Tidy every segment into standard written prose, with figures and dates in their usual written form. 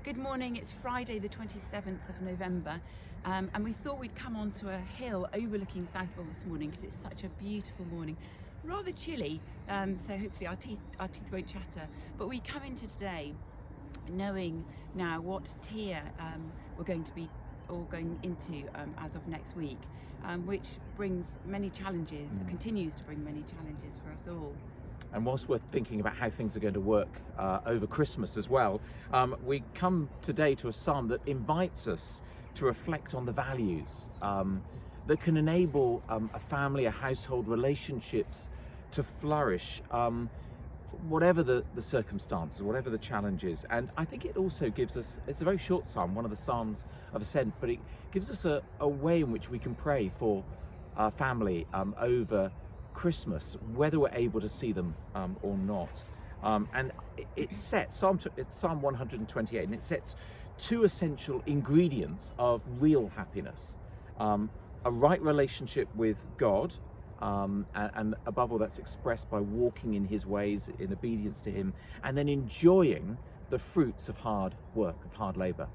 Good morning, it's Friday the 27th of November and we thought we'd come onto a hill overlooking Southwell this morning because it's such a beautiful morning. Rather chilly, so hopefully our teeth won't chatter. But we come into today knowing now what tier we're going to be all going into as of next week, which brings many challenges, continues to bring many challenges for us all. And whilst we're thinking about how things are going to work over Christmas as well, we come today to a psalm that invites us to reflect on the values that can enable a family, a household, relationships to flourish, whatever the circumstances, whatever the challenges. And I think it also gives us, it's a very short psalm, one of the Psalms of Ascent, but it gives us a way in which we can pray for our family over Christmas, whether we're able to see them or not. And it sets, it's Psalm 128, and it sets two essential ingredients of real happiness. A right relationship with God, and above all that's expressed by walking in his ways in obedience to him, and then enjoying the fruits of hard work, of hard labor.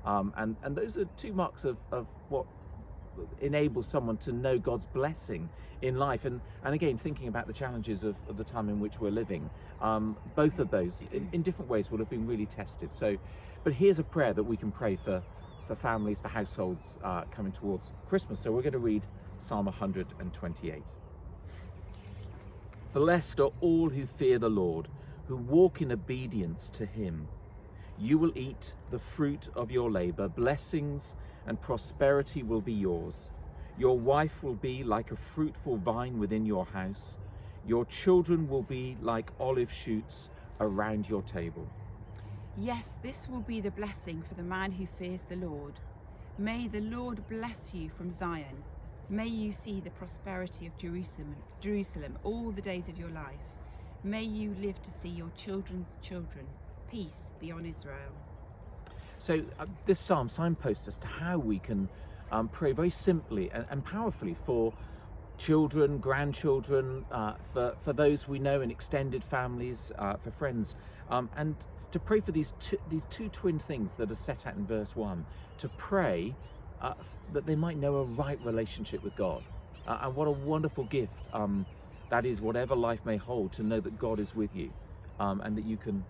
And those are two marks of what enables someone to know God's blessing in life. And again, thinking about the challenges of the time in which we're living, both of those in different ways will have been really tested. So, but here's a prayer that we can pray for families, for households coming towards Christmas. So we're going to read Psalm 128. Blessed are all who fear the Lord, who walk in obedience to him. You will eat the fruit of your labor. Blessings and prosperity will be yours. Your wife will be like a fruitful vine within your house. Your children will be like olive shoots around your table. Yes, this will be the blessing for the man who fears the Lord. May the Lord bless you from Zion. May you see the prosperity of Jerusalem all the days of your life. May you live to see your children's children. Peace be on Israel. So this psalm signposts us to how we can pray very simply and powerfully for children, grandchildren, for those we know in extended families, for friends, and to pray for these two twin things that are set out in verse 1, to pray that they might know a right relationship with God. And what a wonderful gift that is, whatever life may hold, to know that God is with you, and that you can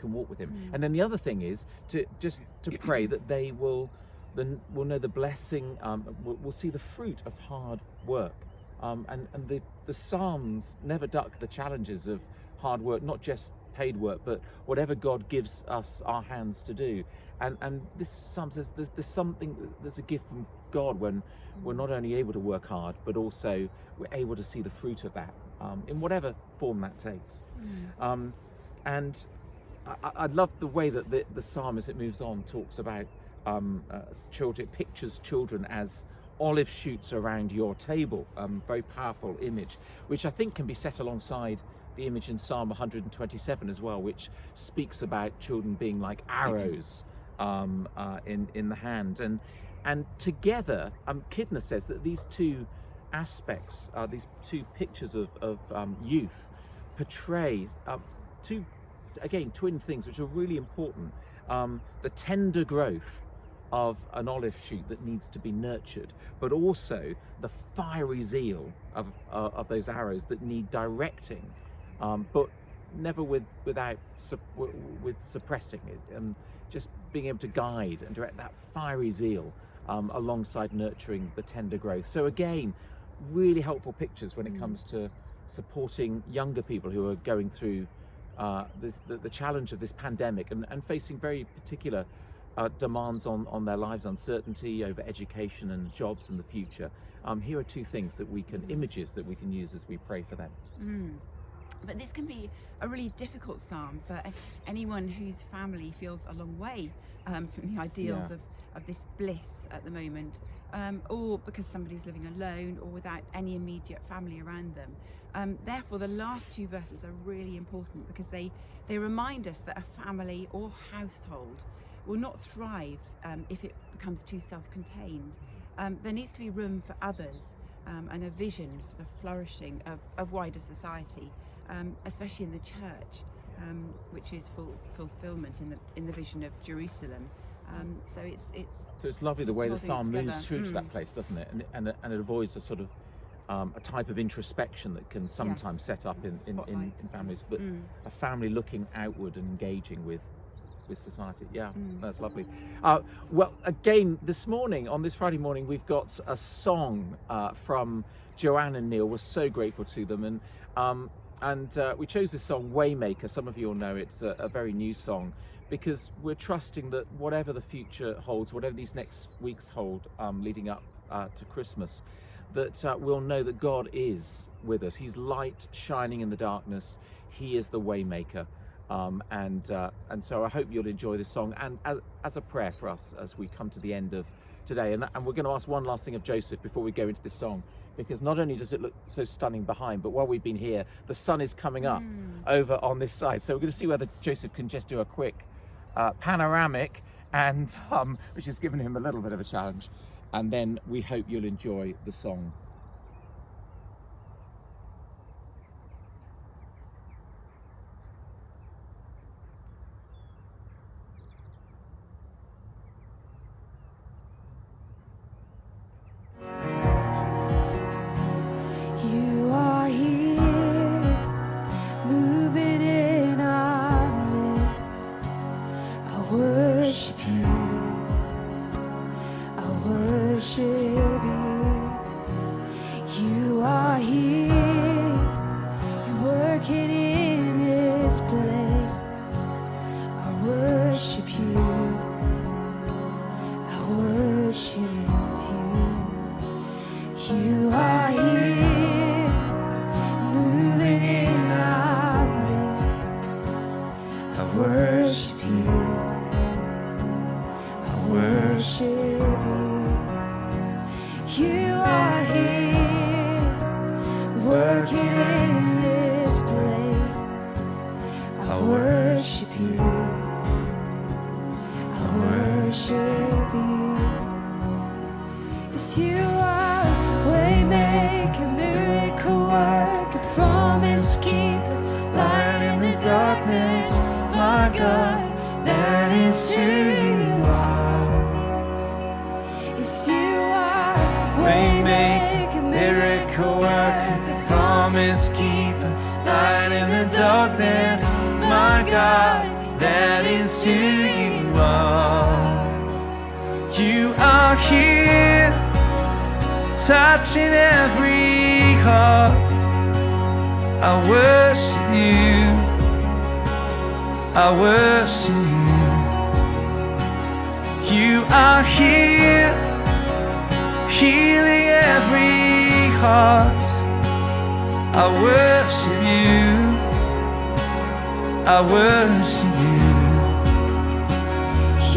walk with him. And then the other thing is to pray that they will know the blessing, will see the fruit of hard work. And the Psalms never duck the challenges of hard work, not just paid work, but whatever God gives us our hands to do. And this Psalm says there's a gift from God when we're not only able to work hard, but also we're able to see the fruit of that, in whatever form that takes. And I love the way that the psalm, as it moves on, talks about children. It pictures children as olive shoots around your table. Very powerful image, which I think can be set alongside the image in Psalm 127 as well, which speaks about children being like arrows in the hand. And together, Kidner says that these two aspects, these two pictures of youth, portray two, again, twin things which are really important. The tender growth of an olive shoot that needs to be nurtured, but also the fiery zeal of those arrows that need directing, but never with suppressing it, and just being able to guide and direct that fiery zeal alongside nurturing the tender growth. So again, really helpful pictures when it comes to supporting younger people who are going through the challenge of this pandemic and facing very particular demands on their lives, uncertainty over education and jobs in the future. Here are two things that images that we can use as we pray for them. But this can be a really difficult psalm for anyone whose family feels a long way from the ideals of this bliss at the moment, or because somebody's living alone or without any immediate family around them. Therefore, the last two verses are really important because they remind us that a family or household will not thrive if it becomes too self-contained. There needs to be room for others and a vision for the flourishing of wider society, especially in the church. which is fulfillment in the vision of Jerusalem. So it's lovely the way the psalm together. moves through to that place, doesn't it? And it avoids a sort of a type of introspection that can sometimes set up in families, but a family looking outward and engaging with society. That's lovely. Well, again, this morning, on this Friday morning, we've got a song from Joanne and Neil. We're so grateful to them, and we chose this song, Waymaker. Some of you will know it's a very new song, because we're trusting that whatever the future holds, whatever these next weeks hold, leading up to Christmas, that we'll know that God is with us. He's light shining in the darkness. He is the Waymaker. And so I hope you'll enjoy this song, and as a prayer for us as we come to the end of today. And we're going to ask one last thing of Joseph before we go into this song, because not only does it look so stunning behind, but while we've been here, the sun is coming up over on this side. So we're going to see whether Joseph can just do a quick panoramic, and which has given him a little bit of a challenge. And then we hope you'll enjoy the song. You are here, moving in our midst. I worship you. I worship you. You are here, you're working in this place. I worship you. I worship you. You are here, moving in our midst. I worship you. I worship you. You are here, working in this place. I worship you. I worship you. Yes, you are waymaker, miracle worker, promise keeper, light in the darkness. My God, that is who you are. Yes, you are waymaker, miracle worker, promise keeper, light in the darkness. My God, that is who you are. You are here, touching every heart. I worship you. I worship you. You are here, healing every heart. I worship you. I worship you.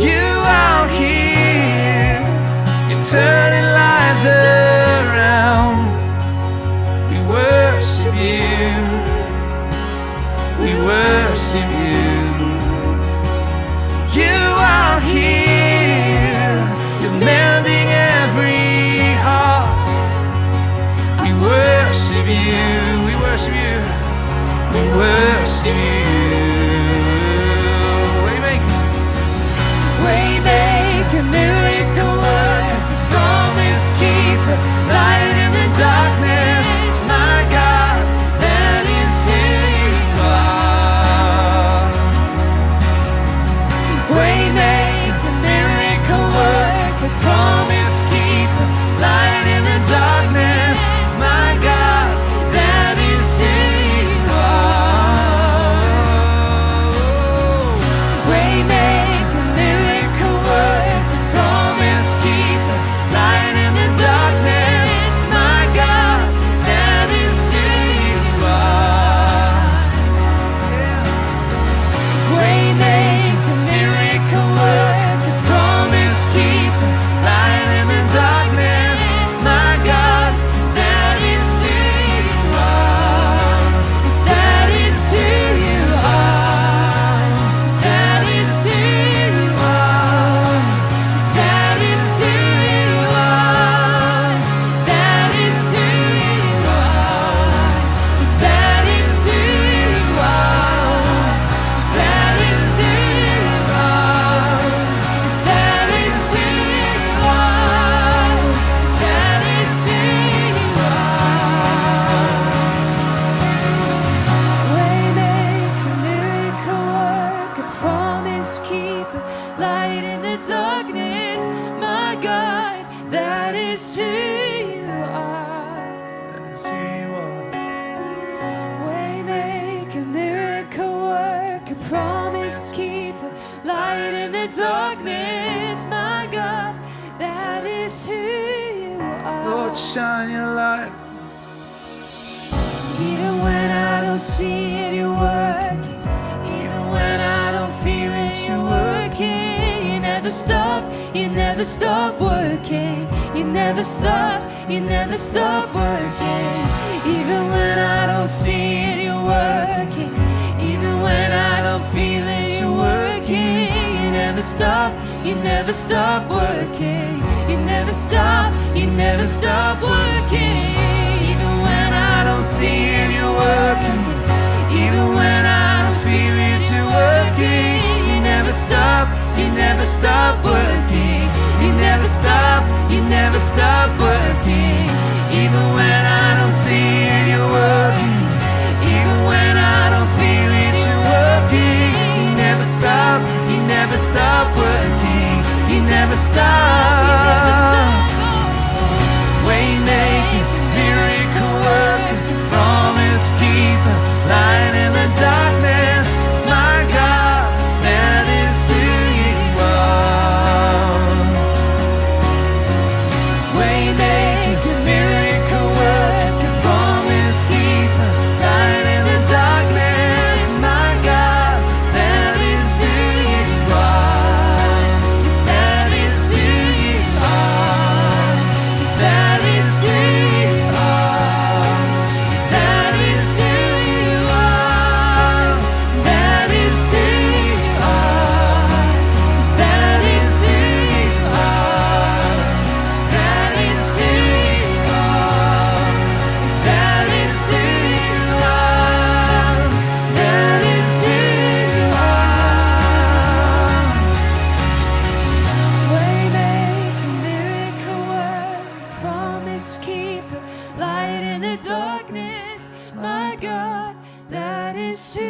You are here, you're turning lives around. We worship you. We worship you. You are here, you're mending every heart. We worship you. We worship you. We worship you. Waymaker, miracle worker, promise keeper, light in the darkness. My God, that is who you are. Waymaker, miracle worker, promise keeper, light in the darkness. My God, that is who you are. the darkness. My God, that is who you are. That is who you are. Waymaker, miracle worker, promise keeper, light in the darkness. My God, that is who you are. Lord, shine your light. Even when I don't see it, you're working. Even when I don't feel it, you're working. You never stop working. You never stop working. Even when I don't see it, you're working. Even when I don't feel it, you're working. You never stop working. You never stop working. Even when I don't see it, you're working. Even when I don't feel it, you're working. You never stop working. You never stop working. Even when I don't see it, you're working. Even when I don't feel it, you're working. You never stop working. You never stop. Waymaker, miracle worker, promise keeper, light in the darkness. My God, that is who you are. Waymaker, miracle worker, promise keeper, light in the darkness. My God, that is who you are. Yes, that is who you are. Yes, that is who you are. Yes, that is who you are. That is who you are. Yes, that is who you are. That is who you are. Yes, that is who you are. That is who you are. Waymaker, miracle worker, promise keeper, light in the darkness. My God, that is who